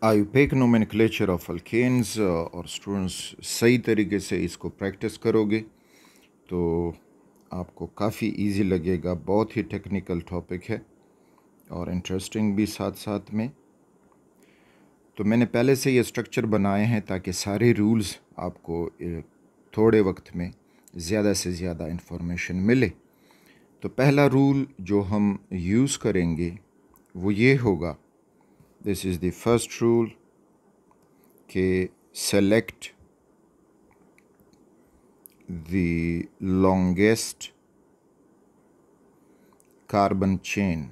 IUPAC nomenclature of alkanes और students सही तरीके से इसको प्रैक्टिस करोगे तो आपको काफ़ी इजी लगेगा। बहुत ही टेक्निकल टॉपिक है और इंटरेस्टिंग भी साथ साथ में। तो मैंने पहले से ये स्ट्रक्चर बनाए हैं ताकि सारे रूल्स आपको थोड़े वक्त में ज़्यादा से ज़्यादा इंफॉर्मेशन मिले। तो पहला रूल जो हम यूज़ करेंगे वो ये होगा, this is the first rule के select the longest carbon chain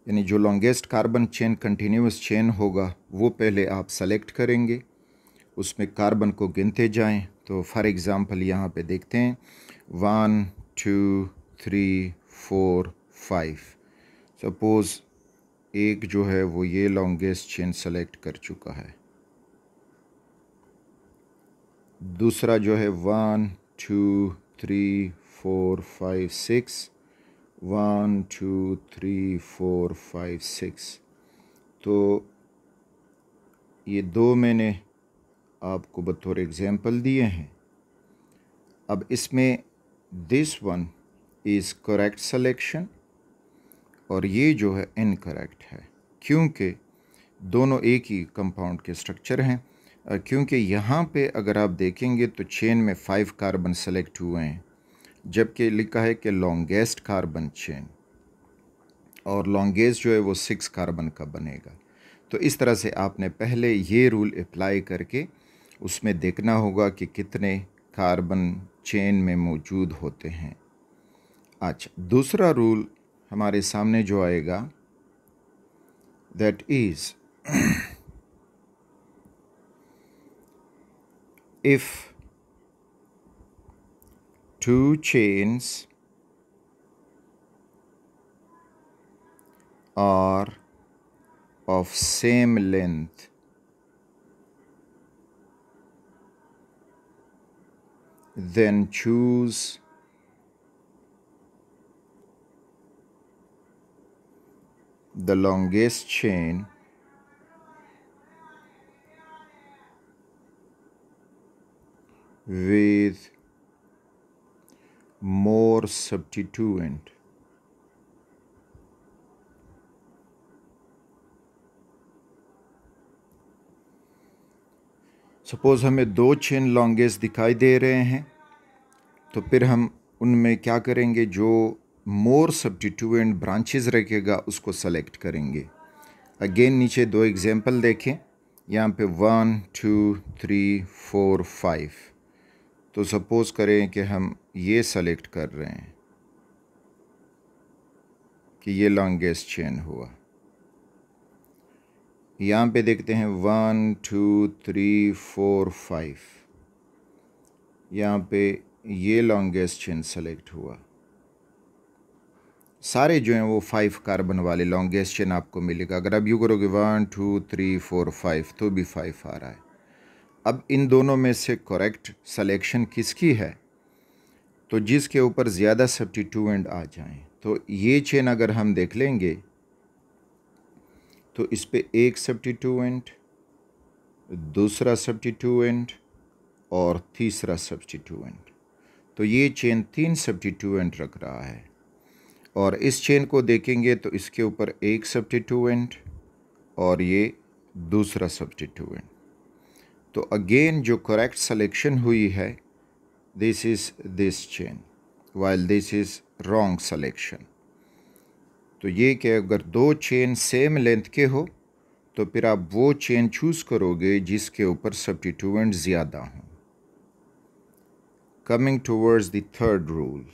यानी जो longest carbon chain continuous chain होगा वो पहले आप सेलेक्ट करेंगे, उसमें कार्बन को गिनते जाएं। तो फॉर एग्ज़ाम्पल यहाँ पे देखते हैं 1 2 3 4 5। सपोज़ एक जो है वो ये लॉन्गेस्ट चेन सेलेक्ट कर चुका है, दूसरा जो है 1 2 3 4 5 6, 1 2 3 4 5 6। तो ये दो मैंने आपको बतौर एग्जांपल दिए हैं। अब इसमें this one is correct selection और ये जो है इनकरेक्ट है, क्योंकि दोनों एक ही कंपाउंड के स्ट्रक्चर हैं। क्योंकि यहाँ पे अगर आप देखेंगे तो चेन में 5 कार्बन सेलेक्ट हुए हैं, जबकि लिखा है कि लॉन्गेस्ट कार्बन चेन, और लॉन्गेस्ट जो है वो 6 कार्बन का बनेगा। तो इस तरह से आपने पहले ये रूल अप्लाई करके उसमें देखना होगा कि कितने कार्बन चेन में मौजूद होते हैं। अच्छा, दूसरा रूल हमारे सामने जो आएगा, that is if two chains are of same length, then choose the longest chain with more substituent. Suppose हमें दो चेन लॉन्गेस्ट दिखाई दे रहे हैं, तो फिर हम उनमें क्या करेंगे, जो मोर सब्स्टिट्यूएंट ब्रांचेस रखेगा उसको सेलेक्ट करेंगे। अगेन नीचे दो एग्जांपल देखें, यहाँ पे 1 2 3 4 5। तो सपोज़ करें कि हम ये सेलेक्ट कर रहे हैं कि ये लॉन्गेस्ट चेन हुआ। यहाँ पे देखते हैं 1 2 3 4 5, यहाँ पे ये लॉन्गेस्ट चेन सेलेक्ट हुआ। सारे जो हैं वो 5 कार्बन वाले लॉन्गेस्ट चेन आपको मिलेगा। अगर आप यूँ करोगे 1 2 3 4 5 तो भी 5 आ रहा है। अब इन दोनों में से करेक्ट सिलेक्शन किसकी है, तो जिसके ऊपर ज़्यादा सब्स्टिट्यूएंट आ जाएं। तो ये चेन अगर हम देख लेंगे तो इस पे एक सब्स्टिट्यूएंट, दूसरा सब्स्टिट्यूएंट और तीसरा सब्स्टिट्यूएंट। तो ये चेन 3 सब्स्टिट्यूएंट रख रहा है। और इस चेन को देखेंगे तो इसके ऊपर एक सब्स्टिट्यूएंट और ये दूसरा सब्स्टिट्यूएंट। तो अगेन जो करेक्ट सिलेक्शन हुई है, this is this chain, while this is wrong selection. तो ये कि अगर दो चेन सेम लेंथ के हो तो फिर आप वो चेन चूज़ करोगे जिसके ऊपर सब्स्टिट्यूएंट ज़्यादा हों। Coming towards the third rule,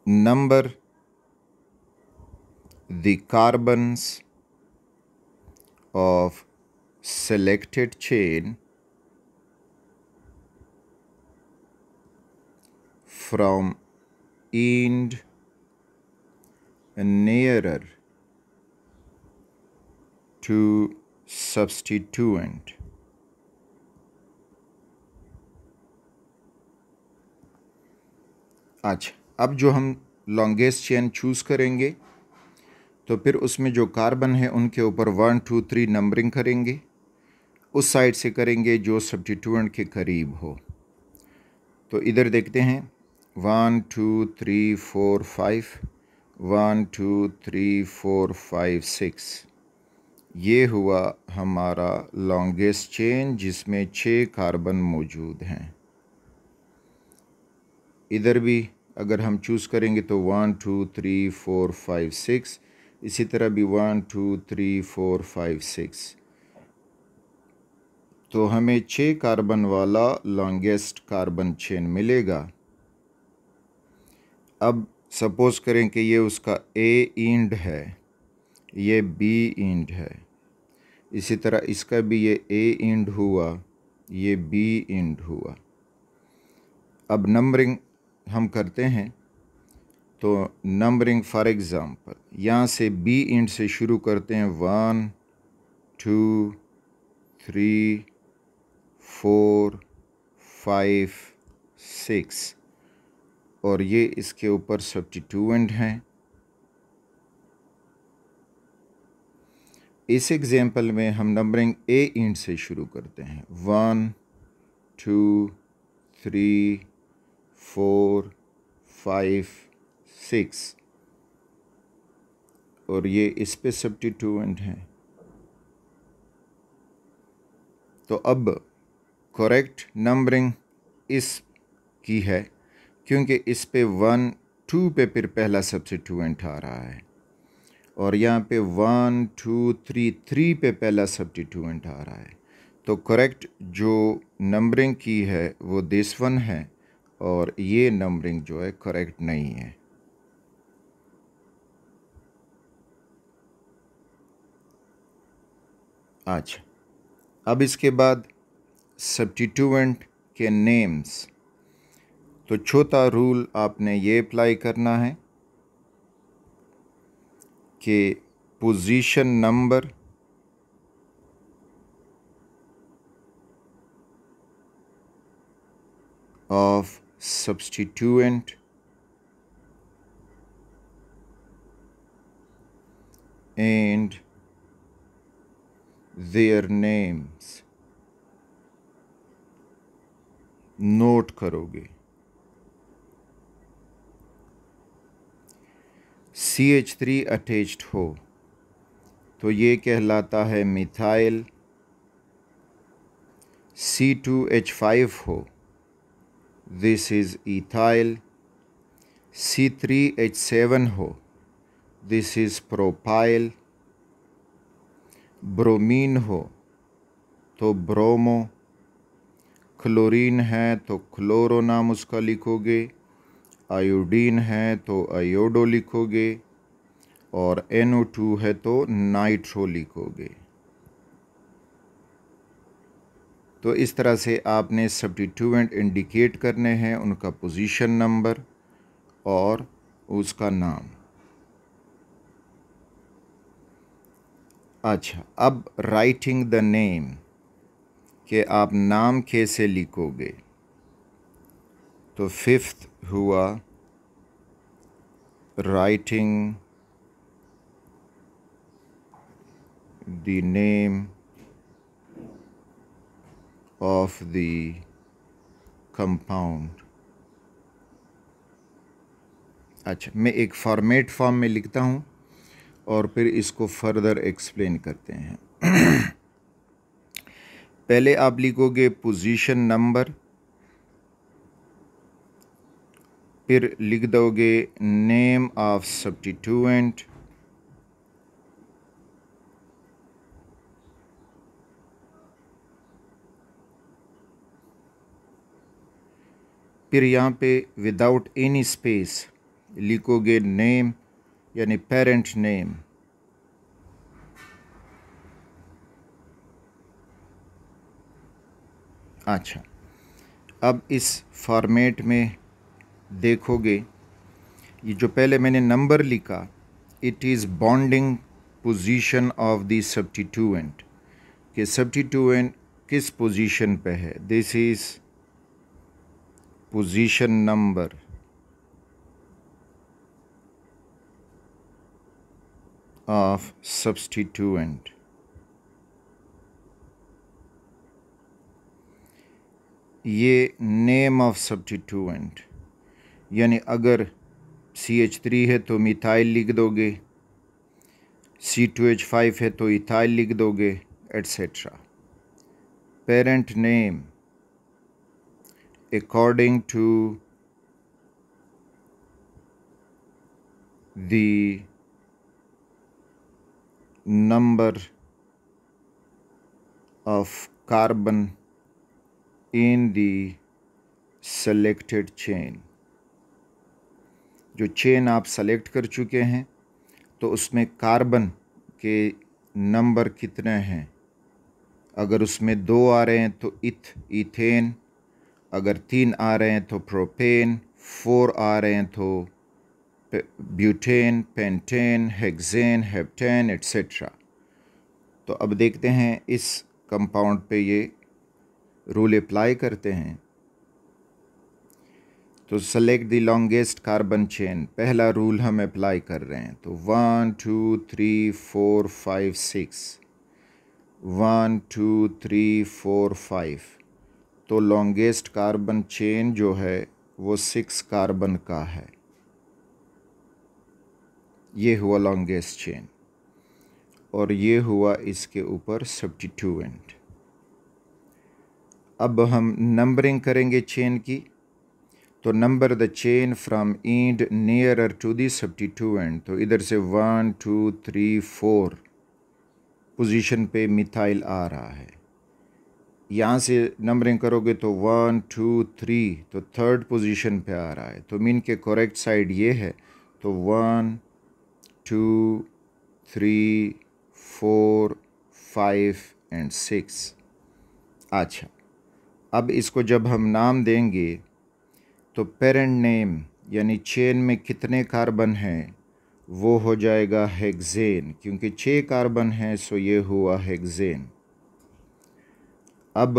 number the carbons of selected chain from end nearer to substituent. अच्छा, अब जो हम लॉन्गेस्ट चेन चूज़ करेंगे तो फिर उसमें जो कार्बन है उनके ऊपर 1 2 3 नंबरिंग करेंगे, उस साइड से करेंगे जो सब्स्टिट्यूएंट के करीब हो। तो इधर देखते हैं 1 2 3 4 5, 1 2 3 4 5 6, ये हुआ हमारा लॉन्गेस्ट चेन जिसमें 6 कार्बन मौजूद हैं। इधर भी अगर हम चूज़ करेंगे तो 1 2 3 4 5 6, इसी तरह भी 1 2 3 4 5 6, तो हमें 6 कार्बन वाला लॉन्गेस्ट कार्बन चेन मिलेगा। अब सपोज़ करें कि ये उसका ए इंड है, ये बी इंड है, इसी तरह इसका भी ये ए इंड हुआ, ये बी इंड हुआ। अब नंबरिंग हम करते हैं, तो नंबरिंग फॉर एग्ज़ाम्पल यहाँ से बी इंड से शुरू करते हैं 1 2 3 4 5 6, और ये इसके ऊपर सब्स्टिट्यूएंट हैं। इस एग्जाम्पल में हम नंबरिंग ए इंड से शुरू करते हैं 1 2 3 4 5 6, और ये इस पे सब्स्टिट्यूएंट हैं। तो अब करेक्ट नंबरिंग इस की है क्योंकि इस पे 1 2 पे फिर पहला सब्स्टिट्यूएंट आ रहा है, और यहाँ पे 1 2 3 3 पे पहला सब्स्टिट्यूएंट आ रहा है। तो करेक्ट जो नंबरिंग की है वो दिस वन है, और ये नंबरिंग जो है करेक्ट नहीं है। अच्छा, अब इसके बाद सब्स्टिट्यूएंट के नेम्स। तो चौथा रूल आपने ये अप्लाई करना है कि position number of substituent and their names note करोगे। CH3 अटैच्ड हो तो ये कहलाता है मिथाइल, C2H5 हो दिस इज़ इथाइल, C3H7 हो दिस इज़ प्रोपाइल, ब्रोमीन हो तो ब्रोमो, क्लोरीन है तो क्लोरो नाम उसका लिखोगे, आयोडीन है तो आयोडो लिखोगे, और NO2 है तो नाइट्रो लिखोगे। तो इस तरह से आपने सब्स्टिट्यूएंट इंडिकेट करने हैं, उनका पोजीशन नंबर और उसका नाम। अच्छा, अब राइटिंग द नेम कि आप नाम कैसे लिखोगे। तो फिफ्थ हुआ writing the name of the compound. अच्छा, मैं एक फॉर्मेट फॉर्म में लिखता हूँ और फिर इसको फर्दर एक्सप्लेन करते हैं। पहले आप लिखोगे पोजीशन नंबर, फिर लिख दोगे नेम ऑफ सब्स्टिट्यूएंट, फिर यहाँ पे विदाउट एनी स्पेस लिखोगे नेम यानी पेरेंट नेम, अच्छा, अब इस फॉर्मेट में देखोगे ये जो पहले मैंने नंबर लिखा, it is bonding position of the substituent कि सब्स्टिट्यूएंट किस पोजीशन पे है, this is position number, of substituent. ये नेम ऑफ सब्स्टिट्यूएंट, यानी अगर CH3 है तो मिथाइल लिख दोगे, C2H5 है तो इथाइल लिख दोगे, etcetera. Parent name according to the number of carbon in the selected chain। जो चेन आप सेलेक्ट कर चुके हैं तो उसमें कार्बन के नंबर कितने हैं। अगर उसमें 2 आ रहे हैं तो इथेन, अगर 3 आ रहे हैं तो प्रोपेन, 4 आ रहे हैं तो butane, pentane, hexane, heptane, etcetera. तो अब देखते हैं इस कंपाउंड पे ये रूल अप्लाई करते हैं। तो select the longest carbon chain, पहला रूल हम अप्लाई कर रहे हैं। तो 1 2 3 4 5 6, 1 2 3 4 5। तो लॉन्गेस्ट कार्बन चेन जो है वो 6 कार्बन का है। ये हुआ लॉन्गेस्ट चेन और ये हुआ इसके ऊपर सब्स्टिट्यूएंट। अब हम नंबरिंग करेंगे चेन की। तो number the chain from end nearer to the substituent. तो इधर से 1 2 3 4 पोजीशन पे मिथाइल आ रहा है। यहाँ से नंबरिंग करोगे तो 1 2 3, तो थर्ड पोजीशन पे आ रहा है। तो मीन के करेक्ट साइड ये है। तो 1 2 3 4 5 एंड 6। अच्छा, अब इसको जब हम नाम देंगे तो पेरेंट नेम यानी चेन में कितने कार्बन हैं वो हो जाएगा हेक्सेन, क्योंकि 6 कार्बन हैं सो ये हुआ हेक्सेन। अब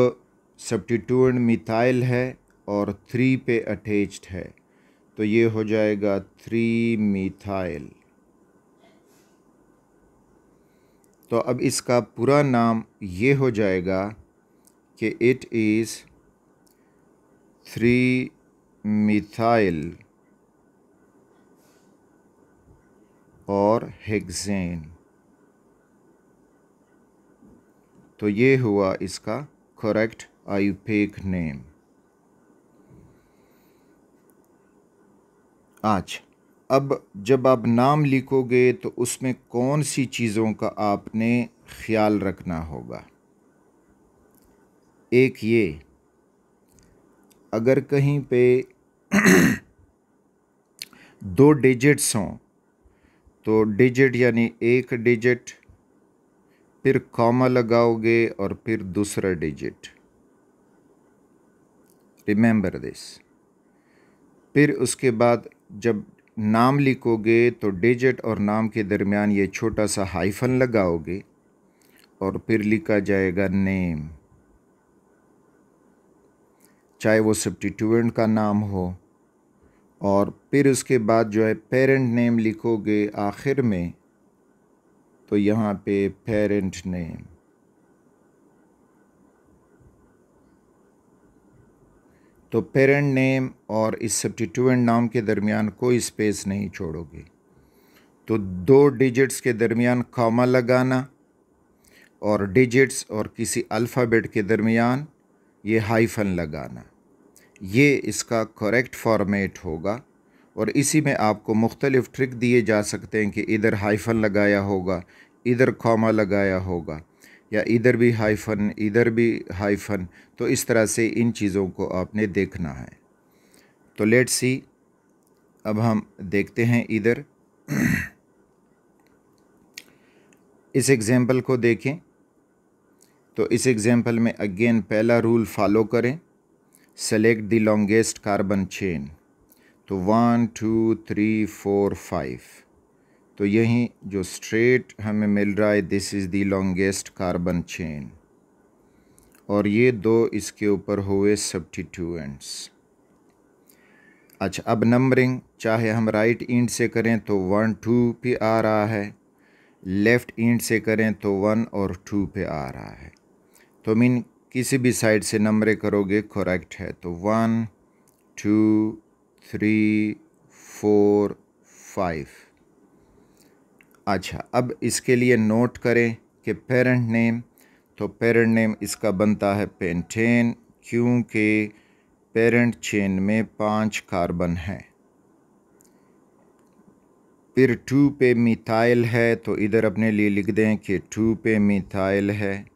सब्स्टिट्यूएंट मिथाइल है और 3 पे अटैच्ड है तो ये हो जाएगा 3 मिथाइल। तो अब इसका पूरा नाम ये हो जाएगा कि इट इज़ 3 मिथाइल और हेक्सेन। तो ये हुआ इसका करेक्ट आयुपेक नेम। आज अब जब आप नाम लिखोगे तो उसमें कौन सी चीज़ों का आपने ख्याल रखना होगा। एक ये, अगर कहीं पे 2 डिजिट्स हों तो डिजिट यानी एक डिजिट, फिर कॉमा लगाओगे और फिर दूसरा डिजिट। Remember this. फिर उसके बाद जब नाम लिखोगे तो डिजिट और नाम के दरमियान ये छोटा सा हाइफन लगाओगे और फिर लिखा जाएगा नेम, चाहे वो सब्स्टिट्यूएंट का नाम हो। और फिर उसके बाद जो है पेरेंट नेम लिखोगे आखिर में, तो यहाँ पे पेरेंट नेम। तो पेरेंट नेम और इस सब्स्टिट्यूएंट नाम के दरमियान कोई स्पेस नहीं छोड़ोगे। तो 2 डिजिट्स के दरमियान कॉमा लगाना और डिजिट्स और किसी अल्फ़ाबेट के दरमियान ये हाइफन लगाना, ये इसका करेक्ट फॉर्मेट होगा। और इसी में आपको मुख्तलिफ़ ट्रिक दिए जा सकते हैं कि इधर हाइफन लगाया होगा, इधर कॉमा लगाया होगा, या इधर भी हाइफन, इधर भी हाइफन। तो इस तरह से इन चीज़ों को आपने देखना है। तो लेट्स सी, अब हम देखते हैं इधर इस एग्ज़ाम्पल को देखें। तो इस एग्ज़ाम्पल में अगेन पहला रूल फॉलो करें, select the longest carbon chain. तो 1 2 3 4 5, तो यहीं जो स्ट्रेट हमें मिल रहा है this is the longest carbon chain, और ये 2 इसके ऊपर हुए सब्स्टिट्यूएंट्स। अच्छा, अब नंबरिंग चाहे हम राइट एंड से करें तो 1 2 पे आ रहा है, लेफ़्ट एंड से करें तो 1 और 2 पे आ रहा है, तो मीन किसी भी साइड से नंबर करोगे करेक्ट है। तो 1 2 3 4 5। अच्छा, अब इसके लिए नोट करें कि पेरेंट नेम, तो पेरेंट नेम इसका बनता है पेंटेन, क्योंकि पेरेंट चेन में 5 कार्बन है। फिर 2 पे मिथाइल है, तो इधर अपने लिए लिख दें कि 2 पे मिथाइल है,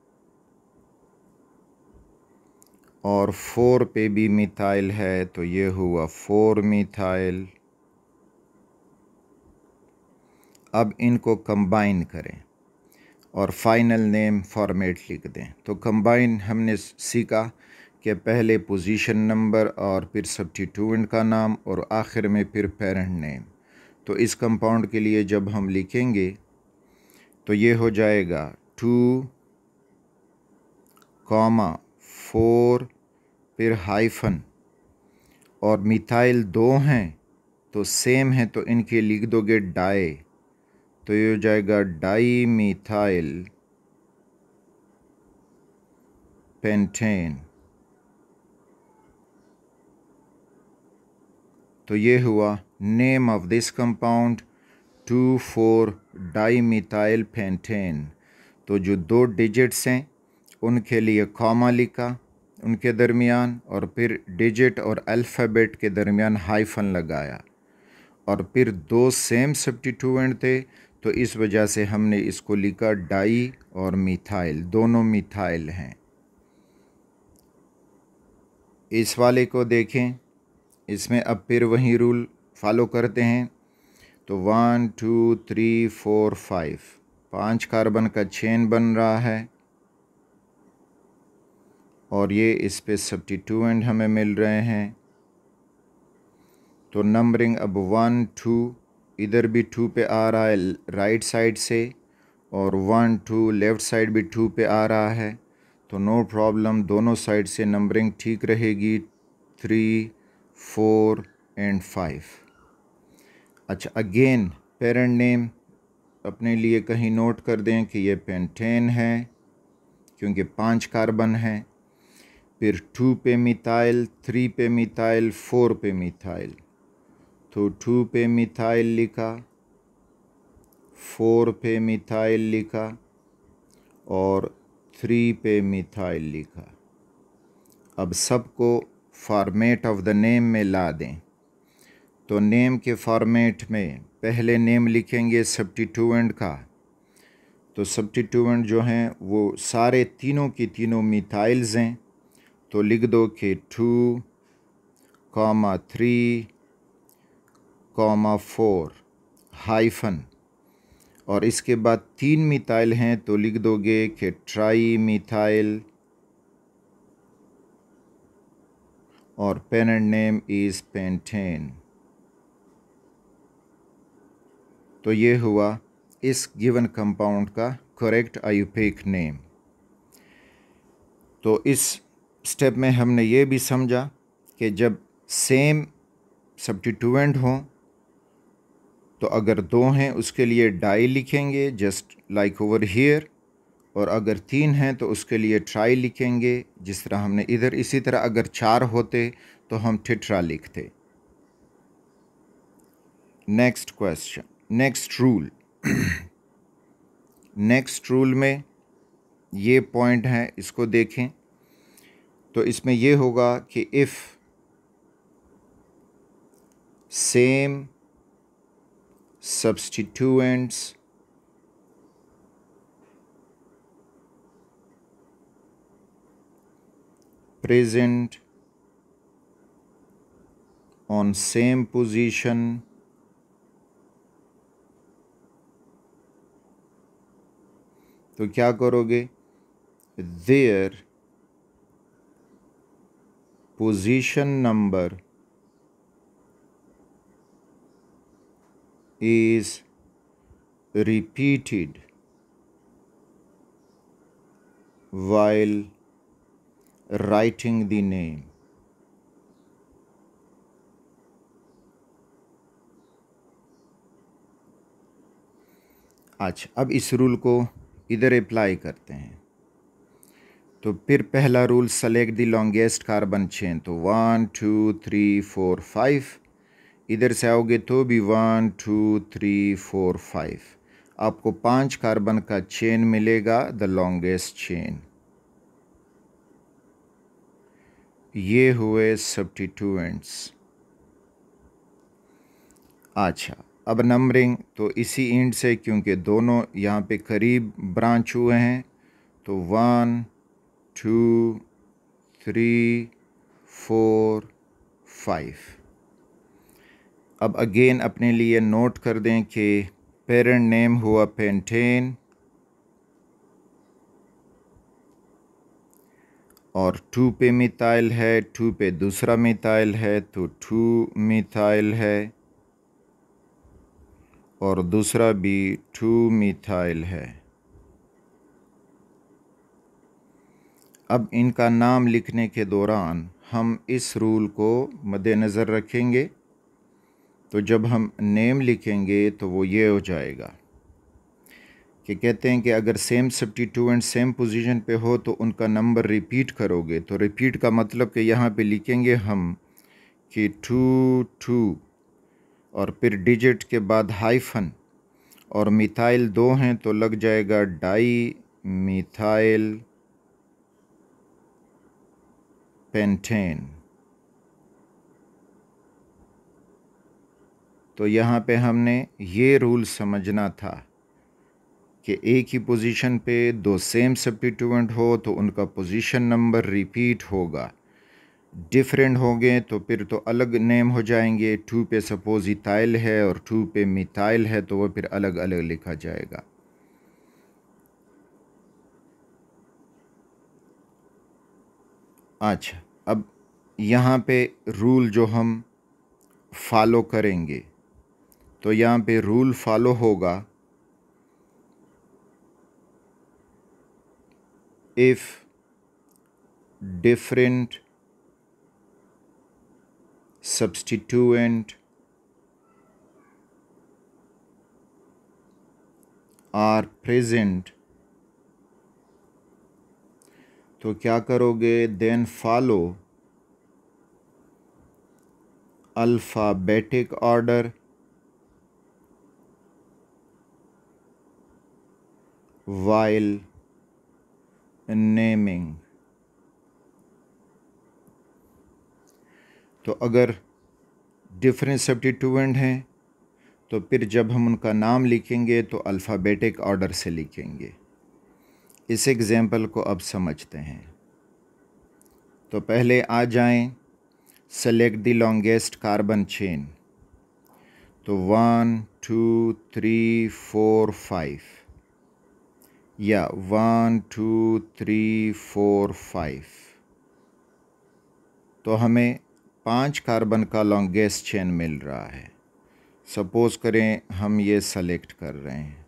और 4 पे भी मिथाइल है, तो ये हुआ 4 मिथाइल। अब इनको कंबाइन करें और फाइनल नेम फॉर्मेट लिख दें। तो कंबाइन हमने सीखा कि पहले पोजीशन नंबर और फिर सब्स्टिट्यूएंट का नाम और आखिर में फिर पेरेंट नेम। तो इस कंपाउंड के लिए जब हम लिखेंगे तो ये हो जाएगा 2, 4 फिर हाइफन, और मिथाइल 2 हैं तो सेम है, तो इनके लिख दोगे डाई, तो ये हो जाएगा डाई मिथाइल पेंटेन। तो ये हुआ name of this compound two four dimethyl pentane. तो जो 2 डिजिट्स हैं उनके लिए कॉमा लिखा उनके दरमियान, और फिर डिजिट और अल्फ़ाबेट के दरमियान हाइफन लगाया, और फिर 2 सेम सब्स्टिट्यूएंट थे तो इस वजह से हमने इसको लिखा डाई और मिथाइल, दोनों मिथाइल हैं। इस वाले को देखें, इसमें अब फिर वही रूल फॉलो करते हैं। तो 1 2 3 4 5 कार्बन का चेन बन रहा है, और ये इस पे सब्स्टिट्यूएंट हमें मिल रहे हैं। तो नंबरिंग अब 1 2, इधर भी 2 पे आ रहा है राइट साइड से, और 1 2 लेफ़्ट साइड भी 2 पे आ रहा है, तो नो प्रॉब्लम, दोनों साइड से नंबरिंग ठीक रहेगी 3 4 एंड 5। अच्छा, अगेन पेरेंट नेम अपने लिए कहीं नोट कर दें कि ये पेंटेन है क्योंकि 5 कार्बन है। फिर 2 पे मिथाइल, 3 पे मिथाइल, 4 पे मिथाइल, तो 2 पे मिथाइल लिखा, 4 पे मिथाइल लिखा, और 3 पे मिथाइल लिखा। अब सबको फॉर्मेट ऑफ द नेम में ला दें। तो नेम के फॉर्मेट में पहले नेम लिखेंगे सब्स्टिट्यूएंट का, तो सब्स्टिट्यूएंट जो हैं वो सारे तीनों की तीनों मिथाइल्स हैं, तो लिख दो कि 2, 3, 4 हाइफन, और इसके बाद 3 मिथाइल हैं तो लिख दोगे कि ट्राई मिथाइल, और पेरेंट नेम इज़ पेंटेन। तो ये हुआ इस गिवन कंपाउंड का करेक्ट आयुपेक नेम। तो इस स्टेप में हमने ये भी समझा कि जब सेम सब्स्टिट्यूएंट हों तो अगर 2 हैं उसके लिए डाई लिखेंगे जस्ट लाइक ओवर हियर, और अगर 3 हैं तो उसके लिए ट्राई लिखेंगे जिस तरह हमने इधर। इसी तरह अगर 4 होते तो हम टेट्रा लिखते। Next question, next rule. Next rule में ये पॉइंट है, इसको देखें। तो इसमें ये होगा कि if same substituents present on same position तो क्या करोगे, their position number is repeated while writing the name। अच्छा, अब इस रूल को इधर अप्लाई करते हैं। तो फिर पहला rule, select the longest carbon chain. तो 1 2 3 4 5, इधर से आओगे तो भी 1 2 3 4 5, आपको 5 कार्बन का चेन मिलेगा, द लॉन्गेस्ट चेन। ये हुए सब्स्टिट्यूएंट्स। अच्छा, अब नंबरिंग तो इसी एंड से, क्योंकि दोनों यहाँ पे करीब ब्रांच हुए हैं, तो 1 2 3 4 5। अब अगेन अपने लिए नोट कर दें कि पेरेंट नेम हुआ पेंटेन और 2 पे मिथाइल है, 2 पे दूसरा मिथाइल है, तो 2 मिथाइल है, और दूसरा भी 2 मिथाइल है। अब इनका नाम लिखने के दौरान हम इस रूल को मद्देनज़र रखेंगे। तो जब हम नेम लिखेंगे तो वो ये हो जाएगा कि कहते हैं कि अगर सेम सब्स्टिट्यूएंट सेम पोजीशन पे हो तो उनका नंबर रिपीट करोगे। तो रिपीट का मतलब कि यहाँ पे लिखेंगे हम कि 2 2 और फिर डिजिट के बाद हाइफन, और मिथाइल 2 हैं तो लग जाएगा डाई मिथाइल पेंटेन। तो यहाँ पे हमने ये रूल समझना था कि एक ही पोजीशन पे दो सेम सब्स्टिट्यूएंट हो तो उनका पोजीशन नंबर रिपीट होगा। डिफरेंट हो गए तो फिर तो अलग नेम हो जाएंगे। 2 पे सपोज इथाइल है और 2 पे मिथाइल है तो वो फिर अलग अलग लिखा जाएगा। अच्छा, अब यहाँ पे रूल जो हम फॉलो करेंगे, तो यहाँ पे रूल फॉलो होगा, if different substituent are present, तो क्या करोगे, then follow alphabetical order while naming। तो अगर डिफरेंट सब्स्टिट्यूएंट हैं तो फिर जब हम उनका नाम लिखेंगे तो अल्फ़ाबेटिक ऑर्डर से लिखेंगे। इस एग्ज़ाम्पल को अब समझते हैं। तो पहले आ जाएं, select the longest carbon chain. तो 1 2 3 4 5, या 1 2 3 4 5, तो हमें 5 कार्बन का लॉन्गेस्ट चेन मिल रहा है। सपोज़ करें हम ये सेलेक्ट कर रहे हैं।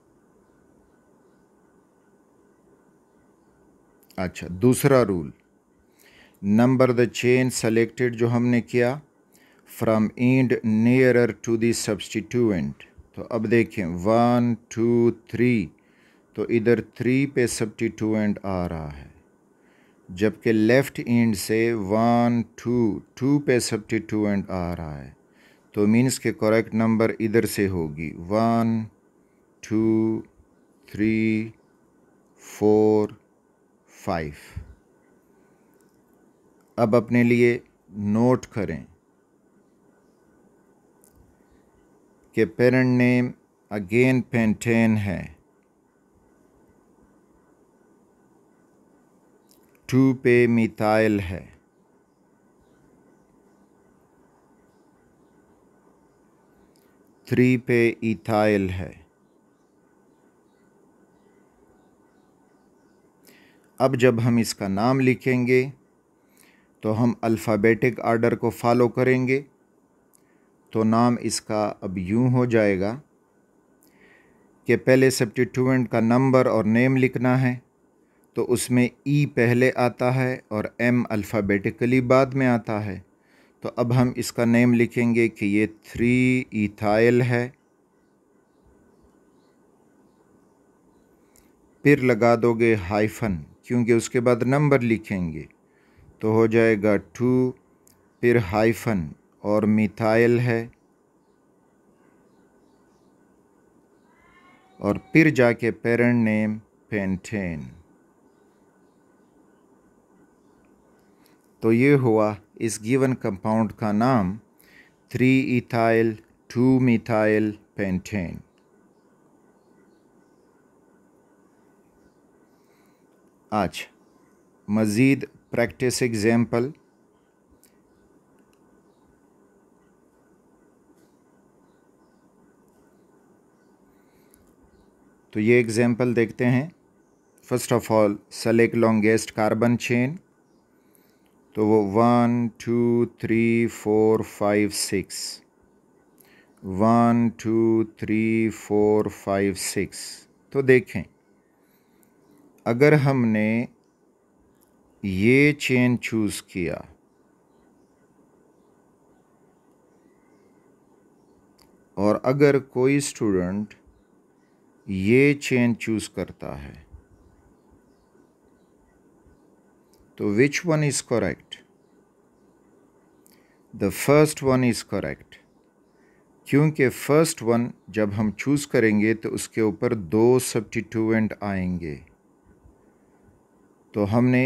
अच्छा, दूसरा rule, number the chain selected जो हमने किया from end nearer to the substituent. तो अब देखें 1 2 3, तो इधर 3 पे सब्स्टिट्यूएंट आ रहा है, जबकि लेफ़्ट एंड से 1 2 2 पे सब्स्टिट्यूएंट आ रहा है। तो मीन्स के करेक्ट नंबर इधर से होगी 1 2 3 4 5। अब अपने लिए नोट करें कि पेरेंट नेम अगेन पेंटेन है, 2 पे मिथाइल है, थ्री पे इथाइल है। अब जब हम इसका नाम लिखेंगे तो हम अल्फ़ाबेटिक ऑर्डर को फॉलो करेंगे। तो नाम इसका अब यूं हो जाएगा कि पहले सब्स्टिट्यूएंट का नंबर और नेम लिखना है, तो उसमें ई पहले आता है और एम अल्फ़ाबेटिकली बाद में आता है। तो अब हम इसका नेम लिखेंगे कि ये 3 इथाइल है, फिर लगा दोगे हाइफन, क्योंकि उसके बाद नंबर लिखेंगे, तो हो जाएगा 2, फिर हाइफन और मिथाइल है, और फिर जाके पेरेंट नेम पेंटेन। तो ये हुआ इस गिवन कंपाउंड का नाम 3 इथाइल 2 मिथाइल पेंटेन। आज मज़ीद प्रैक्टिस एग्जाम्पल। तो ये एग्जाम्पल देखते हैं। First of all select longest carbon chain, तो वो 1 2 3 4 5 6, 1 2 3 4 5 6। तो देखें, अगर हमने ये चेन चूज़ किया और अगर कोई स्टूडेंट ये चेन चूज़ करता है, तो which one is correct? The first one is correct, क्योंकि फर्स्ट वन जब हम चूज़ करेंगे तो उसके ऊपर 2 सब्स्टिट्यूएंट आएंगे, तो हमने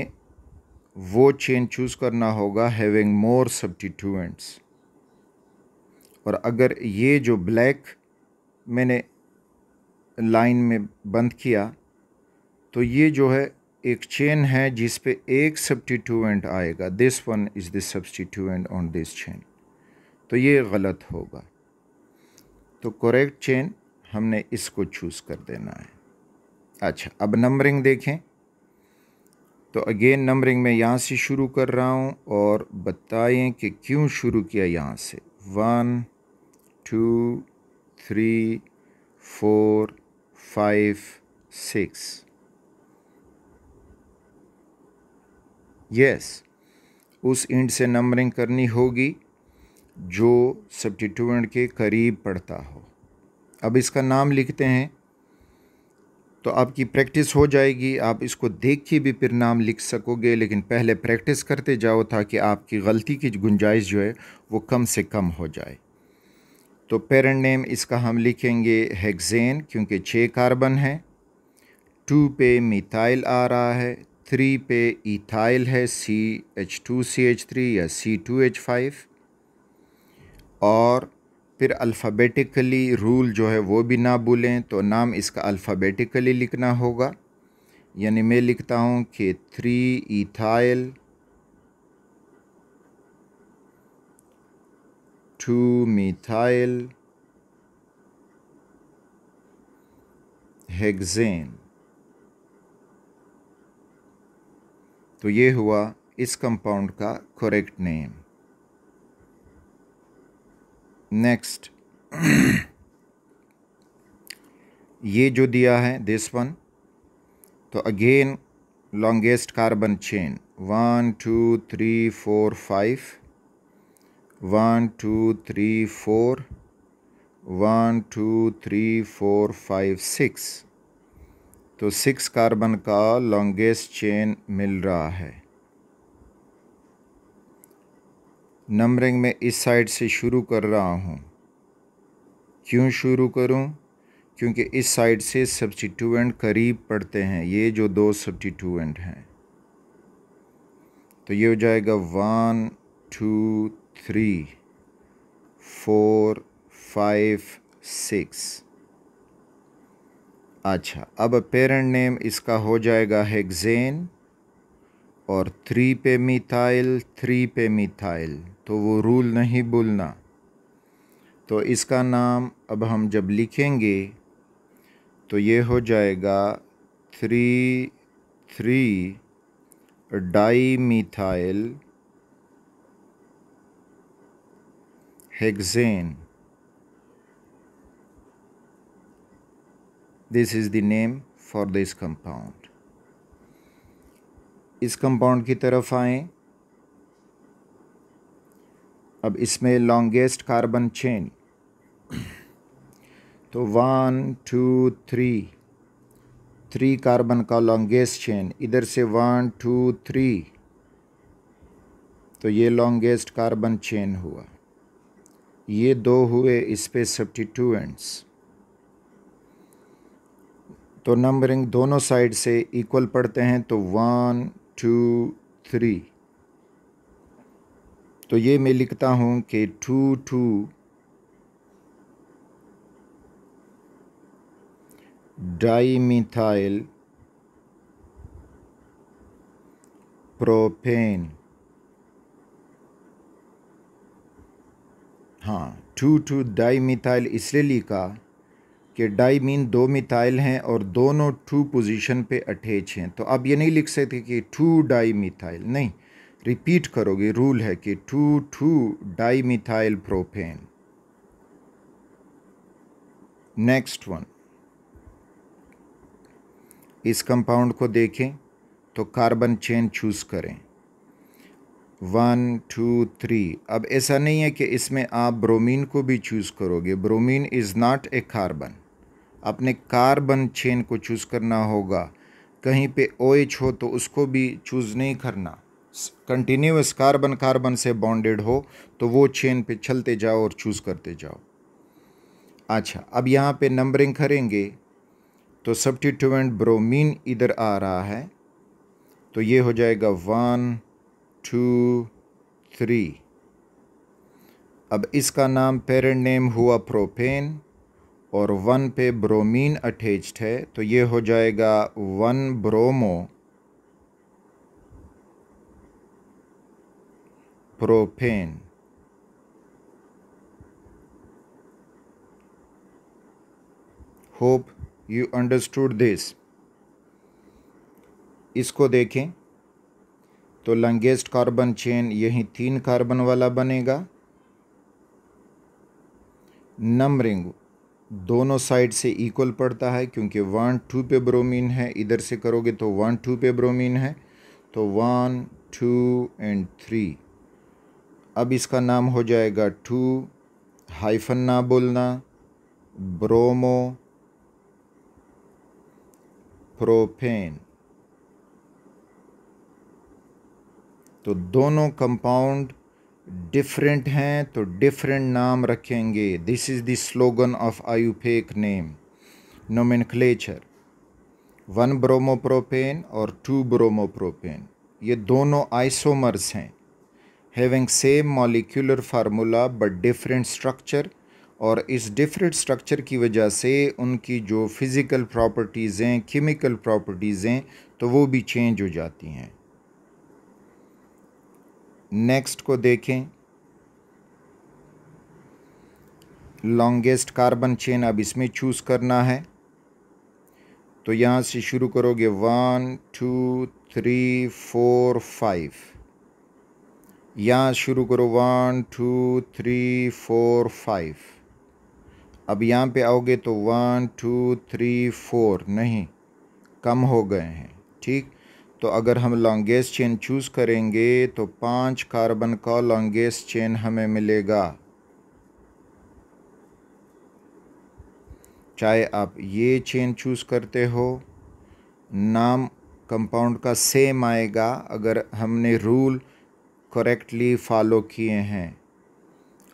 वो चेन चूज़ करना होगा हैविंग मोर सब्स्टिट्यूएंट्स। और अगर ये जो ब्लैक मैंने लाइन में बंद किया, तो ये जो है एक चेन है जिस पे एक सब्स्टिट्यूएंट आएगा, this one is the substituent on this chain, तो ये गलत होगा। तो करेक्ट चेन हमने इसको चूज़ कर देना है। अच्छा, अब नंबरिंग देखें। तो अगेन नंबरिंग मैं यहाँ से शुरू कर रहा हूँ और बताएं कि क्यों शुरू किया यहाँ से। 1 2 3 4 5 6। यस, उस इंड से नंबरिंग करनी होगी जो सब्स्टिट्यूएंट के करीब पड़ता हो। अब इसका नाम लिखते हैं, तो आपकी प्रैक्टिस हो जाएगी, आप इसको देख के भी फिर नाम लिख सकोगे, लेकिन पहले प्रैक्टिस करते जाओ ताकि आपकी गलती की गुंजाइश जो है वो कम से कम हो जाए। तो पेरेंट नेम इसका हम लिखेंगे हेक्सेन, क्योंकि 6 कार्बन है। 2 पे मिथाइल आ रहा है, 3 पे इथाइल है, CH2CH3 या C2H5। और फिर अल्फ़ाबेटिकली रूल जो है वो भी ना भूलें, तो नाम इसका अल्फ़ाबेटिकली लिखना होगा। यानी मैं लिखता हूँ कि 3 इथाइल 2 मिथाइल हेक्सेन। तो ये हुआ इस कंपाउंड का करेक्ट नेम। नेक्स्ट ये जो दिया है दिस वन, तो अगेन लॉन्गेस्ट कार्बन चेन 1 2 3 4 5, 1 2 3 4, 1 2 3 4 5 6। तो 6 कार्बन का लॉन्गेस्ट चेन मिल रहा है। नंबरिंग में इस साइड से शुरू कर रहा हूँ। क्यों शुरू करूँ? क्योंकि इस साइड से सब्स्टिट्यूएंट करीब पड़ते हैं, ये जो 2 सब्स्टिट्यूएंट हैं। तो ये हो जाएगा 1 2 3 4 5 6। अच्छा, अब पेरेंट नेम इसका हो जाएगा हेक्सेन, और 3 पे मिथाइल 3 पे मिथाइल, तो वो रूल नहीं भूलना। तो इसका नाम अब हम जब लिखेंगे तो ये हो जाएगा 3 di methyl hexane. This is the name for this compound. इस कंपाउंड की तरफ आएं। अब इसमें लॉन्गेस्ट कार्बन चेन, तो 1 2 3 3 कार्बन का लॉन्गेस्ट चेन, इधर से 1 2 3, तो ये लॉन्गेस्ट कार्बन चेन हुआ। ये 2 हुए इस पे सब्स्टिट्यूएंट्स। तो नंबरिंग दोनों साइड से इक्वल पढ़ते हैं, तो 1 2 3। तो ये मैं लिखता हूँ कि 2 2 डाईमिथाइल प्रोपेन। हाँ, 2 2 डाईमिथाइल इसलिए लिखा कि डाई मीन 2 मिथाइल हैं और दोनों 2 पोजीशन पे अटैच हैं। तो आप ये नहीं लिख सकते कि 2 डाईमिथाइल, नहीं, रिपीट करोगे, रूल है कि 2 2 डाईमिथाइल प्रोपेन। नेक्स्ट वन, इस कंपाउंड को देखें तो कार्बन चेन चूज़ करें 1 2 3। अब ऐसा नहीं है कि इसमें आप ब्रोमीन को भी चूज़ करोगे, bromine is not a carbon. आपने कार्बन चेन को चूज़ करना होगा। कहीं पे OH हो तो उसको भी चूज़ नहीं करना, कंटिन्यूस कार्बन कार्बन से बॉन्डेड हो तो वो चेन पे चलते जाओ और चूज़ करते जाओ। अच्छा, अब यहाँ पे नंबरिंग करेंगे तो सब्स्टिट्यूएंट ब्रोमीन इधर आ रहा है, तो ये हो जाएगा 1 2 3। अब इसका नाम पेरेंट नेम हुआ प्रोपेन और 1 पे ब्रोमीन अटैच्ड है, तो ये हो जाएगा 1 bromo propane. Hope you understood this. इसको देखें तो लॉन्गेस्ट कार्बन चेन यही 3 कार्बन वाला बनेगा। नंबरिंग दोनों साइड से इक्वल पड़ता है क्योंकि 1 2 पे ब्रोमीन है, इधर से करोगे तो 1 2 पे ब्रोमीन है, तो 1 2 एंड 3। अब इसका नाम हो जाएगा 2, हाइफन ना बोलना, ब्रोमो प्रोपेन। तो दोनों कंपाउंड डिफरेंट हैं तो डिफरेंट नाम रखेंगे। This is the slogan of IUPAC name nomenclature. 1 bromopropane और 2 ब्रोमोप्रोपेन, ये दोनों आइसोमर्स हैं, having same molecular formula but different structure, और इस डिफरेंट स्ट्रक्चर की वजह से उनकी जो फिज़िकल प्रॉपर्टीज़ हैं, केमिकल प्रॉपर्टीज़ हैं, तो वो भी चेंज हो जाती हैं। नेक्स्ट को देखें, लॉन्गेस्ट कार्बन चेन अब इसमें चूज़ करना है, तो यहाँ से शुरू करोगे 1 2 3 4 5। यहाँ शुरू करो 1 2 3 4 5। अब यहाँ पे आओगे तो 1 2 3 4, नहीं, कम हो गए हैं, ठीक। तो अगर हम लॉन्गेस्ट चेन चूज़ करेंगे तो 5 कार्बन का लॉन्गेस्ट चेन हमें मिलेगा। चाहे आप ये चेन चूज़ करते हो, नाम कंपाउंड का सेम आएगा अगर हमने रूल करेक्टली फॉलो किए हैं।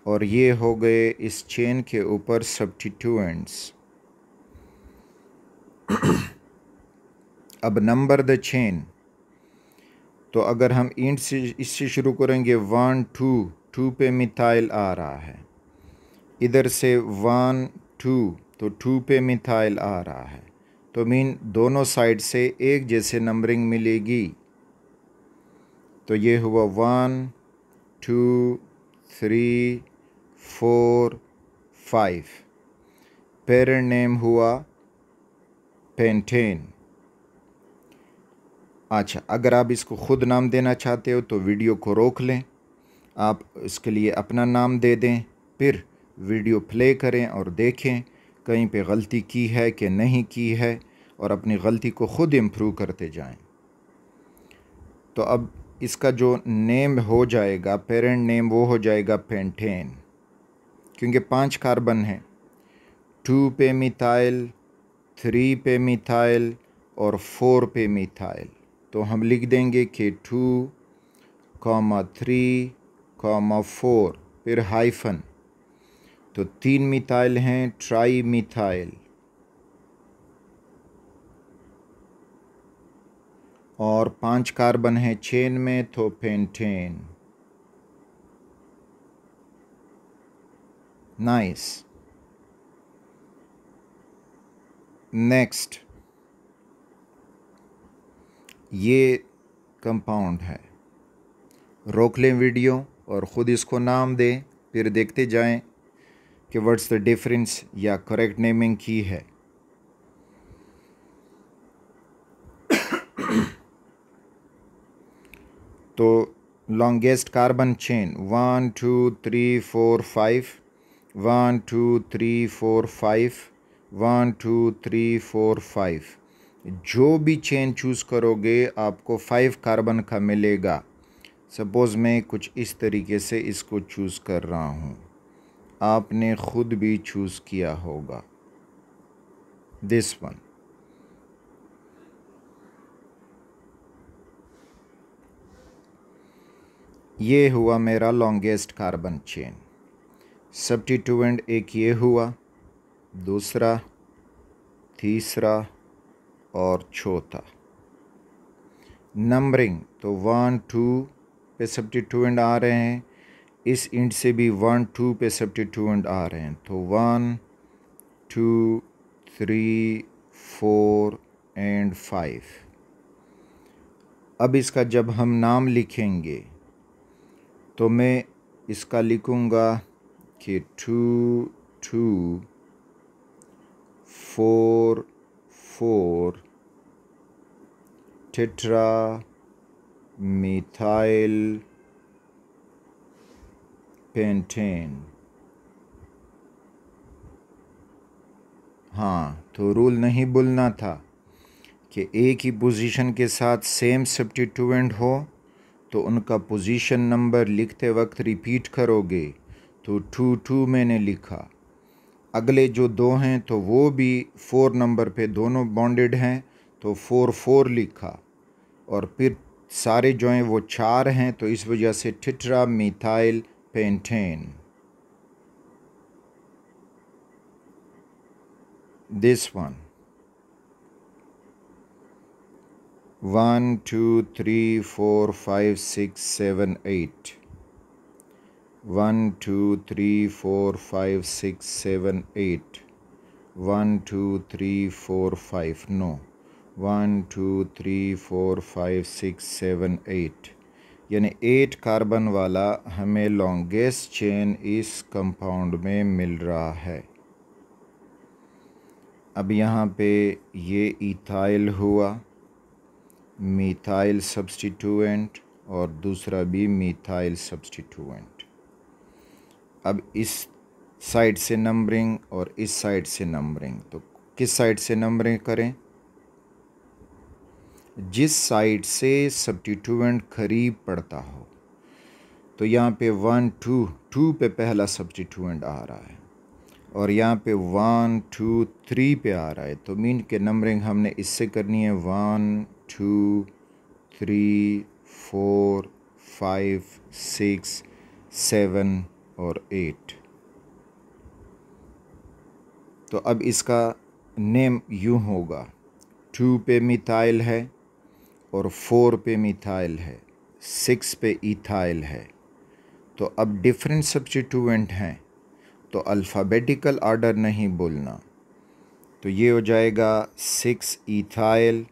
और ये हो गए इस चेन के ऊपर सब्स्टिट्यूएंट्स। अब नंबर द चेन, तो अगर हम इंट से इससे शुरू करेंगे 1 2 पे मिथाइल आ रहा है, इधर से 1 2 तो 2 पे मिथाइल आ रहा है, तो मीन दोनों साइड से एक जैसे नंबरिंग मिलेगी। तो ये हुआ 1 2 3 4 5। पेरेंट नेम हुआ पेंटेन। अच्छा, अगर आप इसको ख़ुद नाम देना चाहते हो तो वीडियो को रोक लें, आप इसके लिए अपना नाम दे दें, फिर वीडियो प्ले करें और देखें कहीं पे गलती की है कि नहीं की है, और अपनी गलती को ख़ुद इम्प्रूव करते जाएं। तो अब इसका जो नेम हो जाएगा, पेरेंट नेम, वो हो जाएगा पेंटेन, क्योंकि 5 कार्बन हैं, 2 पे मिथाइल, 3 पे मिथाइल और 4 पे मिथाइल। तो हम लिख देंगे कि 2, 3, 4, फिर हाइफन। तो 3 मिथाइल हैं, ट्राई मिथाइल, और 5 कार्बन है चेन में, तो पेंटेन। नाइस। नेक्स्ट, ये कंपाउंड है। रोक लें वीडियो और ख़ुद इसको नाम दें, फिर देखते जाएं कि व्हाट्स द डिफरेंस या करेक्ट नेमिंग की है। तो लॉन्गेस्ट कार्बन चेन 1 2 3 4 5, 1 2 3 4 5, 1 2 3 4 5। जो भी चेन चूज़ करोगे आपको 5 कार्बन का मिलेगा। सपोज़ मैं कुछ इस तरीके से इसको चूज़ कर रहा हूँ, आपने ख़ुद भी चूज़ किया होगा। This one. ये हुआ मेरा लॉन्गेस्ट कार्बन चेन। सब्स्टिट्यूएंट एक ये हुआ, दूसरा, तीसरा और चौथा। नंबरिंग तो 1 2 पे सब्स्टिट्यूएंट आ रहे हैं, इस इंड से भी 1 2 पे सब्स्टिट्यूएंट आ रहे हैं। तो 1 2 3 4 एंड 5। अब इसका जब हम नाम लिखेंगे तो मैं इसका लिखूँगा कि 2 2 4 4 टेट्रा मिथाइल पेंटेन। हाँ, तो रूल नहीं भूलना था कि एक ही पोजीशन के साथ सेम सब्स्टिट्यूएंट हो तो उनका पोजीशन नंबर लिखते वक्त रिपीट करोगे। तो 2 2 मैंने लिखा, अगले जो दो हैं तो वो भी 4 नंबर पे दोनों बॉन्डेड हैं, तो 4 4 लिखा, और फिर सारे जो हैं वो 4 हैं, तो इस वजह से tetra methyl pentane. This one 1 2 3 4 5 6 7 8, 1 2 3 4 5 6 7 8, 1 2 3 4 5, no, 1 2 3 4 5 6 7 8, यानी 8 कार्बन वाला हमें लॉन्गेस्ट चेन इस कंपाउंड में मिल रहा है। अब यहाँ पे ये इथाइल हुआ, मिथाइल सब्स्टिट्यूएंट, और दूसरा भी मिथाइल सब्स्टिट्यूएंट। अब इस साइड से नंबरिंग और इस साइड से नंबरिंग, तो किस साइड से नंबरिंग करें? जिस साइड से सब्स्टिट्यूएंट करीब पड़ता हो। तो यहाँ पे 1 2 2 पे पहला सब्स्टिट्यूएंट आ रहा है, और यहाँ पे 1 2 3 पे आ रहा है, तो मीन के नंबरिंग हमने इससे करनी है 1 2 3 4 5 6 7 और 8। तो अब इसका नेम यूँ होगा, 2 पे मिथाइल है और 4 पे मिथाइल है, 6 पे इथाइल है। तो अब डिफरेंट सब्स्टिट्यूएंट हैं तो अल्फ़ाबेटिकल ऑर्डर नहीं बोलना। तो ये हो जाएगा 6 इथाइल,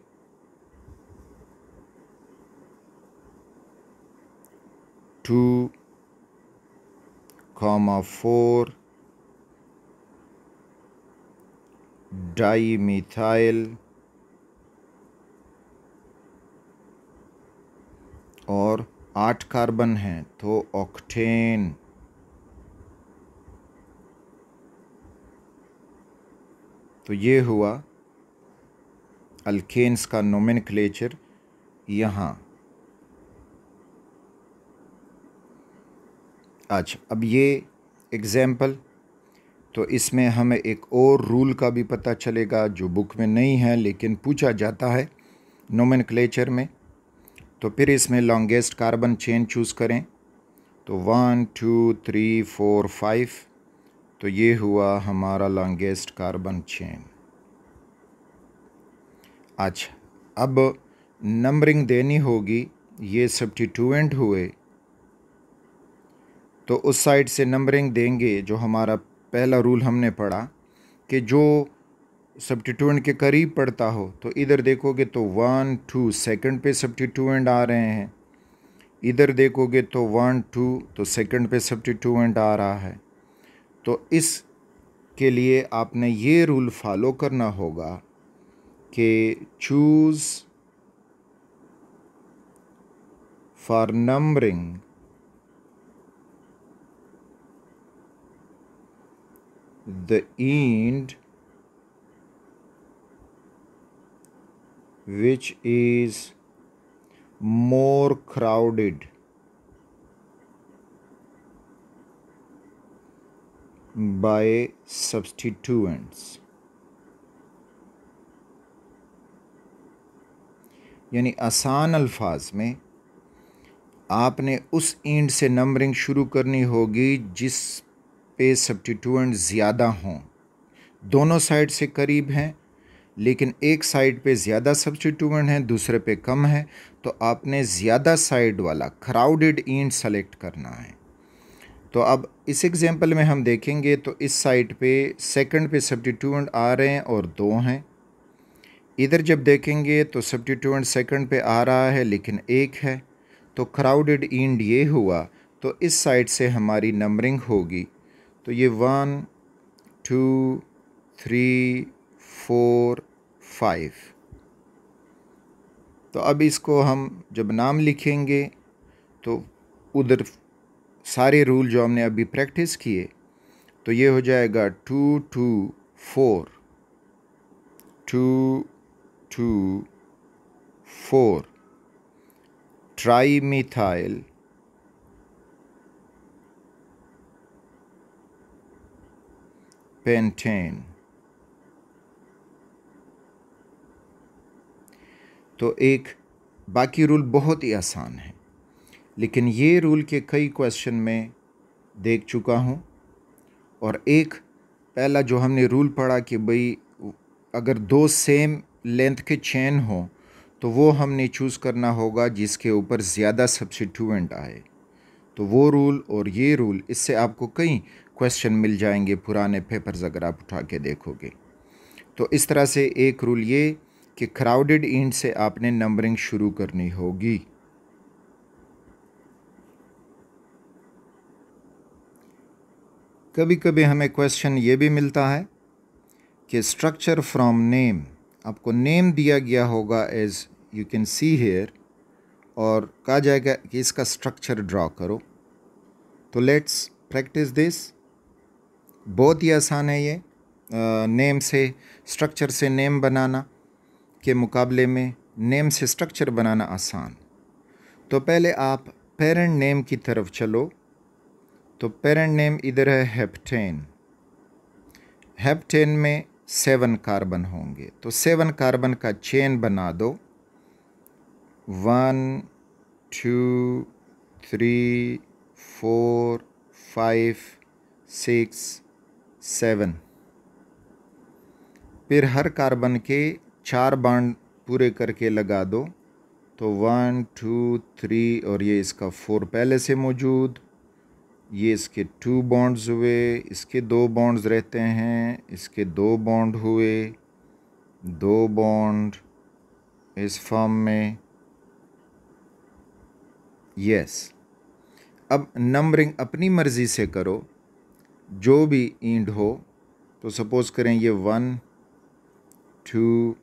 2, 4 डाई मिथाइल, और 8 कार्बन हैं तो ऑक्टेन। तो ये हुआ अल्केन्स का नोमेनक्लेचर यहाँ। अच्छा, अब ये एग्जाम्पल, तो इसमें हमें एक और रूल का भी पता चलेगा जो बुक में नहीं है लेकिन पूछा जाता है नोमेनक्लेचर में। तो फिर इसमें लॉन्गेस्ट कार्बन चेन चूज़ करें। तो 1 2 3 4 5, तो ये हुआ हमारा लॉन्गेस्ट कार्बन चेन। अच्छा, अब नंबरिंग देनी होगी। ये सब्स्टिट्यूएंट हुए तो उस साइड से नंबरिंग देंगे। जो हमारा पहला रूल हमने पढ़ा कि जो सब्स्टिट्यूएंट के करीब पड़ता हो, तो इधर देखोगे तो 1 2 सेकंड पे सब्स्टिट्यूएंट आ रहे हैं, इधर देखोगे तो 1 2 तो सेकंड पे सब्स्टिट्यूएंट आ रहा है। तो इस के लिए आपने ये रूल फॉलो करना होगा कि choose for numbering the end which is more crowded by substituents। यानी आसान अल्फाज में आपने उस एंड से नंबरिंग शुरू करनी होगी जिस पे सब्स्टिट्यूएंट ज़्यादा हों। दोनों साइड से करीब हैं लेकिन एक साइड पे ज़्यादा सब्स्टिट्यूएंट हैं, दूसरे पे कम है, तो आपने ज़्यादा साइड वाला क्राउडेड एंड सेलेक्ट करना है। तो अब इस एग्जांपल में हम देखेंगे तो इस साइड पे सेकंड पे सब्स्टिट्यूएंट आ रहे हैं और 2 हैं। इधर जब देखेंगे तो सब्स्टिट्यूएंट सेकंड पे आ रहा है लेकिन 1 है, तो क्राउडेड एंड ये हुआ। तो इस साइड से हमारी नंबरिंग होगी। तो ये 1 2 3 4 5। तो अब इसको हम जब नाम लिखेंगे तो उधर सारे रूल जो हमने अभी प्रैक्टिस किए, तो ये हो जाएगा 2 2 4 2 2 4 ट्राईमिथाइल पेंटेन। तो एक बाकी रूल बहुत ही आसान है, लेकिन ये रूल के कई क्वेश्चन में देख चुका हूँ। और एक पहला जो हमने रूल पढ़ा कि भाई अगर 2 सेम लेंथ के चेन हो तो वो हमने चूज़ करना होगा जिसके ऊपर ज़्यादा सब्स्टिट्यूएंट आए। तो वो रूल और ये रूल, इससे आपको कई क्वेश्चन मिल जाएंगे पुराने पेपर्स अगर आप उठा के देखोगे। तो इस तरह से एक रूल ये कि क्राउडेड एंड से आपने नंबरिंग शुरू करनी होगी। कभी कभी हमें क्वेश्चन ये भी मिलता है कि स्ट्रक्चर फ्रॉम नेम, आपको नेम दिया गया होगा as you can see here, और कहा जाएगा कि इसका स्ट्रक्चर ड्रॉ करो। तो लेट्स प्रैक्टिस दिस। बहुत ही आसान है ये नेम से स्ट्रक्चर से नेम बनाना के मुकाबले में नेम से स्ट्रक्चर बनाना आसान। तो पहले आप पेरेंट नेम की तरफ चलो। तो पेरेंट नेम इधर है हेप्टेन। हेप्टेन में 7 कार्बन होंगे, तो 7 कार्बन का चेन बना दो। 1 2 3 4 5 6 7। फिर हर कार्बन के 4 बॉन्ड पूरे करके लगा दो। तो 1 2 3 और ये इसका 4 पहले से मौजूद, ये इसके 2 बॉन्ड्स हुए, इसके 2 बॉन्ड्स रहते हैं, इसके 2 बॉन्ड हुए, 2 बॉन्ड इस फॉर्म में। यस, अब नंबरिंग अपनी मर्ज़ी से करो, जो भी एंड हो। तो सपोज़ करें ये 1 2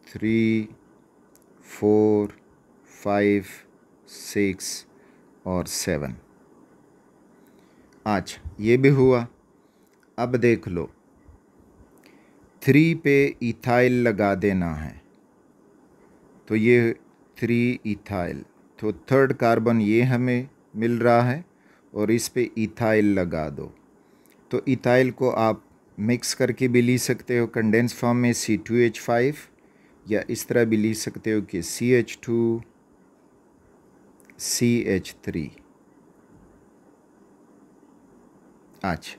3 4 5 6 और 7। अच्छा, ये भी हुआ। अब देख लो 3 पे इथाइल लगा देना है। तो ये 3 इथाइल, तो 3rd कार्बन ये हमें मिल रहा है और इस पे इथाइल लगा दो। तो इथाइल को आप मिक्स करके भी ली सकते हो कंडेंस फॉर्म में C2H5, या इस तरह भी ली सकते हो कि CH2CH3। अच्छा,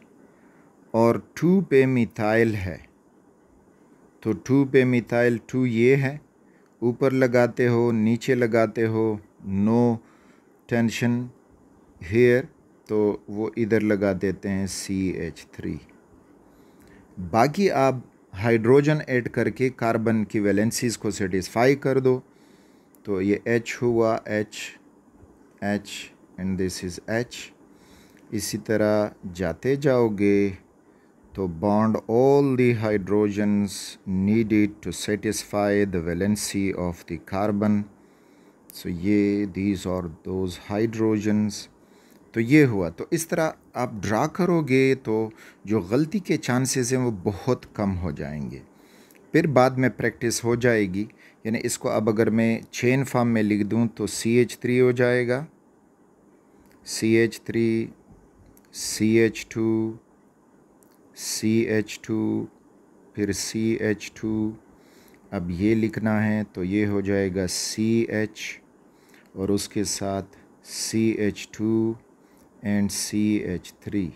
और 2 पे मिथाइल है, तो 2 पे मिथाइल 2 ये है, ऊपर लगाते हो नीचे लगाते हो, नो टेंशन हेयर, तो वो इधर लगा देते हैं CH3। बाकी आप हाइड्रोजन ऐड करके कार्बन की वैलेंसीज को सेटिस्फाई कर दो, तो ये H हुआ, H and this is H। इसी तरह जाते जाओगे तो bond all the hydrogens needed to satisfy the valency of the carbon, so ये दीज आर दोज हाइड्रोजन्स। तो ये हुआ। तो इस तरह आप ड्रा करोगे तो जो गलती के चांसेस हैं वो बहुत कम हो जाएंगे, फिर बाद में प्रैक्टिस हो जाएगी। यानी इसको अब अगर मैं चेन फॉर्म में लिख दूं तो CH3 हो जाएगा, CH3, CH2, CH2, फिर CH2। अब ये लिखना है तो ये हो जाएगा CH और उसके साथ CH2 एंड CH3।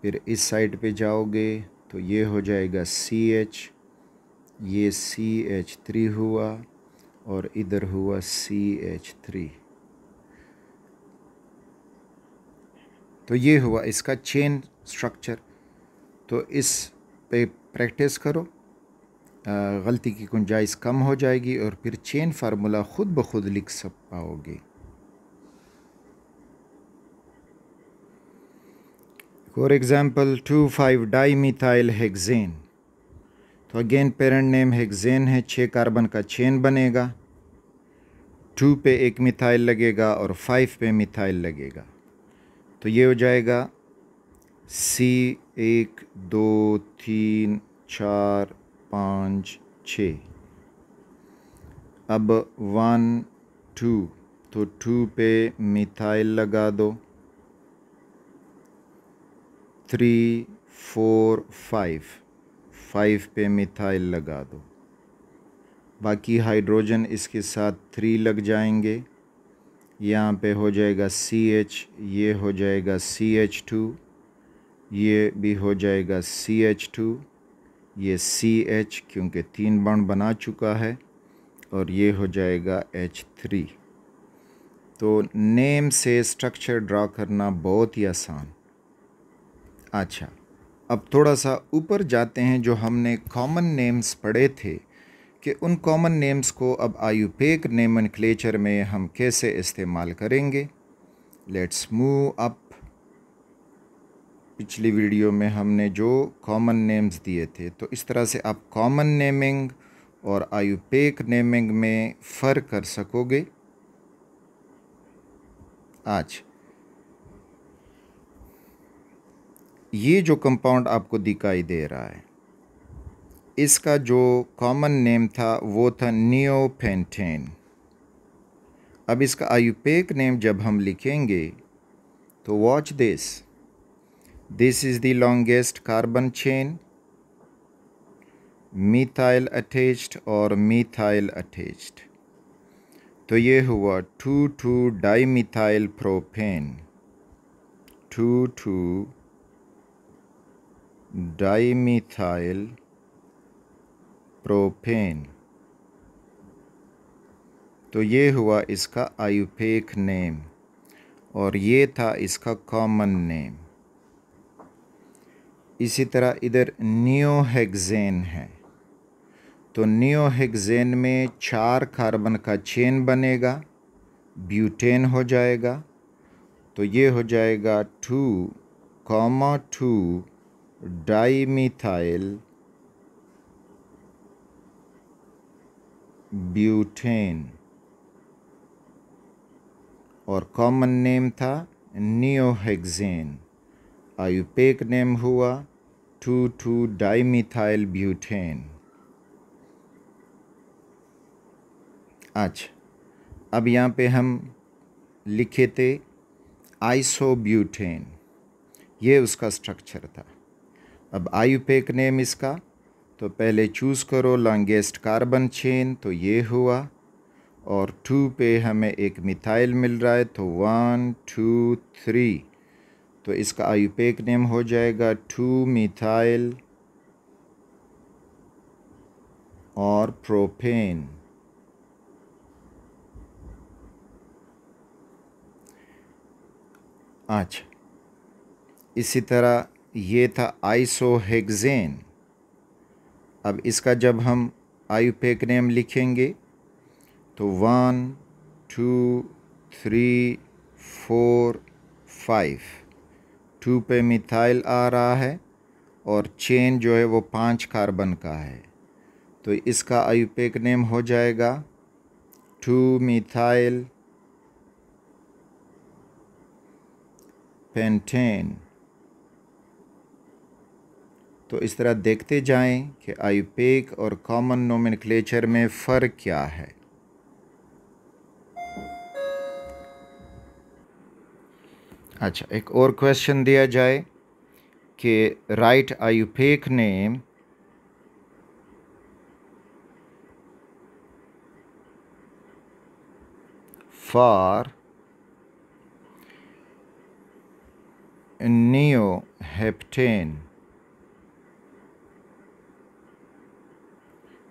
फिर इस साइड पे जाओगे तो ये हो जाएगा CH, ये CH3 हुआ और इधर हुआ CH3। तो ये हुआ इसका चेन स्ट्रक्चर। तो इस पे प्रैक्टिस करो, गलती की गुंजाइश कम हो जाएगी और फिर चेन फार्मूला ख़ुद ब खुद लिख सब पाओगे। फॉर एग्ज़ाम्पल 2,5-डाईमिथाइल हेक्सेन, तो अगेन पेरेंट नेम हेक्सेन है, 6 कार्बन का चेन बनेगा, 2 पे एक मिथाइल लगेगा और 5 पे मिथाइल लगेगा, तो ये हो जाएगा C1 2 3 4 5 6। अब 1 2, तो 2 पे मिथाइल लगा दो, 3 4 5 पे मिथाइल लगा दो, बाकी हाइड्रोजन इसके साथ 3 लग जाएंगे। यहाँ पे हो जाएगा CH, ये हो जाएगा CH2, ये भी हो जाएगा CH2, ये CH क्योंकि 3 बॉन्ड बना चुका है, और ये हो जाएगा H3। तो नेम से स्ट्रक्चर ड्रा करना बहुत ही आसान। अच्छा, अब थोड़ा सा ऊपर जाते हैं। जो हमने कॉमन नेम्स पढ़े थे कि उन कॉमन नेम्स को अब आयुपेक नोमेनक्लेचर में हम कैसे इस्तेमाल करेंगे। Let's move up. पिछली वीडियो में हमने जो कॉमन नेम्स दिए थे, तो इस तरह से आप कॉमन नेमिंग और आयुपेक नेमिंग में फ़र्क कर सकोगे। आज ये जो कंपाउंड आपको दिखाई दे रहा है, इसका जो कॉमन नेम था वो था नियोपेंटेन। अब इसका आयुपेक नेम जब हम लिखेंगे तो watch this is the longest carbon chain, methyl attached और मिथाइल अटैच्ड, तो ये हुआ 2,2-डाईमिथाइल प्रोपेन, 2,2-डाईमिथाइल प्रोपेन। तो ये हुआ इसका आयुपेक नेम और ये था इसका कॉमन नेम। इसी तरह इधर नियोहेक्सेन है, तो नियोहेक्सेन में 4 कार्बन का चेन बनेगा, ब्यूटेन हो जाएगा, तो ये हो जाएगा 2,2-डाईमिथाइल ब्यूटेन, और कॉमन नेम था नियोहेक्सेन। आयुपेक नेम हुआ 2,2-डाईमिथाइल ब्यूटेन। अच्छा, अब यहाँ पे हम लिखे थे आइसोब्यूटेन। ये उसका स्ट्रक्चर था। अब आईयूपैक नेम इसका, तो पहले चूज़ करो लॉन्गेस्ट कार्बन चेन, तो ये हुआ, और 2 पे हमें एक मिथाइल मिल रहा है, तो 1 2 3, तो इसका आईयूपैक नेम हो जाएगा 2 मिथाइल और प्रोपेन। अच्छा, इसी तरह ये था आइसोहेक्सेन। अब इसका जब हम आईयूपैक नेम लिखेंगे तो 1 2 3 4 5, 2 पे मिथाइल आ रहा है और चेन जो है वो 5 कार्बन का है, तो इसका आईयूपैक नेम हो जाएगा 2 मिथाइल पेंटेन। तो इस तरह देखते जाएं कि आईयूपैक और कॉमन नोमेनक्लेचर में फ़र्क क्या है। अच्छा, एक और क्वेश्चन दिया जाए कि राइट आईयूपैक नेम फॉर नियोहेप्टेन,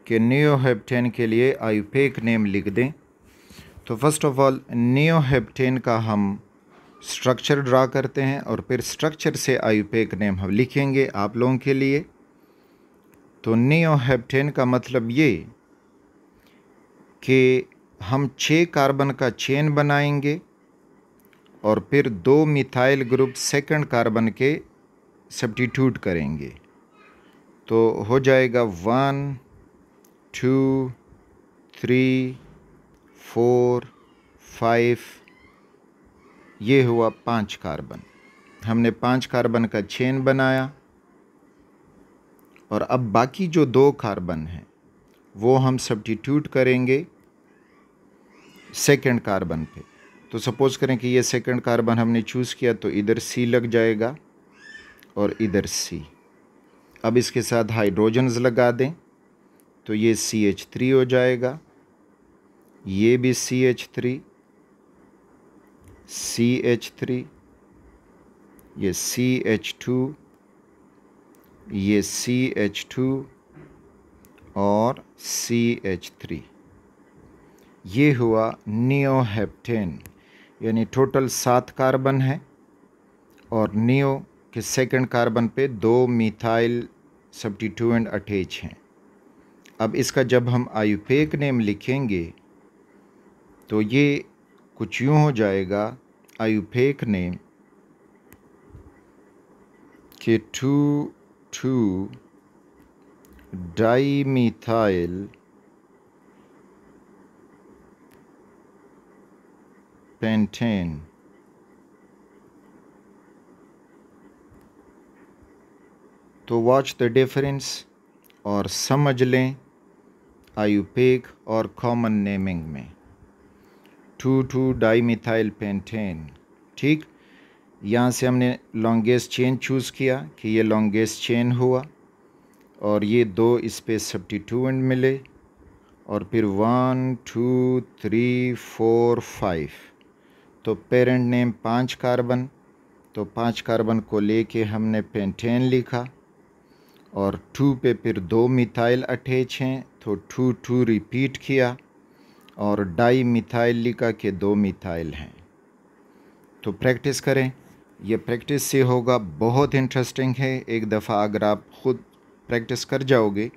कि नियोहेप्टेन के लिए आईयूपैक नेम लिख दें। तो फर्स्ट ऑफ ऑल नियोहेप्टेन का हम स्ट्रक्चर ड्रा करते हैं और फिर स्ट्रक्चर से आईयूपैक नेम हम लिखेंगे आप लोगों के लिए। तो नियोहेप्टेन का मतलब ये कि हम 6 कार्बन का चेन बनाएंगे और फिर 2 मिथाइल ग्रुप सेकंड कार्बन के सब्स्टिट्यूट करेंगे, तो हो जाएगा 1 2 3 4 5, ये हुआ 5 कार्बन। हमने 5 कार्बन का चेन बनाया और अब बाकी जो 2 कार्बन हैं वो हम सब्स्टिट्यूट करेंगे सेकंड कार्बन पे। तो सपोज़ करें कि ये सेकंड कार्बन हमने चूज़ किया, तो इधर C लग जाएगा और इधर C। अब इसके साथ हाइड्रोजन्स लगा दें तो ये CH3 हो जाएगा, ये भी CH3, CH3, ये CH2, ये CH2 और CH3। ये हुआ नियोहेप्टेन, यानी टोटल 7 कार्बन है और नियो के सेकंड कार्बन पे 2 मिथाइल सब्स्टिट्यूएंट अटैच हैं। अब इसका जब हम आईयूपैक नेम लिखेंगे तो ये कुछ यूँ हो जाएगा, आईयूपैक नेम के 2 डाईमिथाइल पेंटेन। तो वॉच द डिफरेंस और समझ लें आईयूपैक और कॉमन नेमिंग में 2 डाईमिथाइल पेंटेन। ठीक, यहाँ से हमने लॉन्गेस्ट चेन चूज़ किया कि ये लॉन्गेस्ट चेन हुआ और ये 2 इस पे सब्स्टिट्यूएंट मिले और फिर 1 2 3 4 5, तो पेरेंट नेम 5 कार्बन, तो 5 कार्बन को लेके हमने पेंटेन लिखा और 2 पे फिर 2 मिथाइल अटैच हैं, तो 2 रिपीट किया और डाई मिथाइल लिखा के 2 मिथाइल हैं। तो प्रैक्टिस करें, ये प्रैक्टिस से होगा, बहुत इंटरेस्टिंग है। एक दफ़ा अगर आप ख़ुद प्रैक्टिस कर जाओगे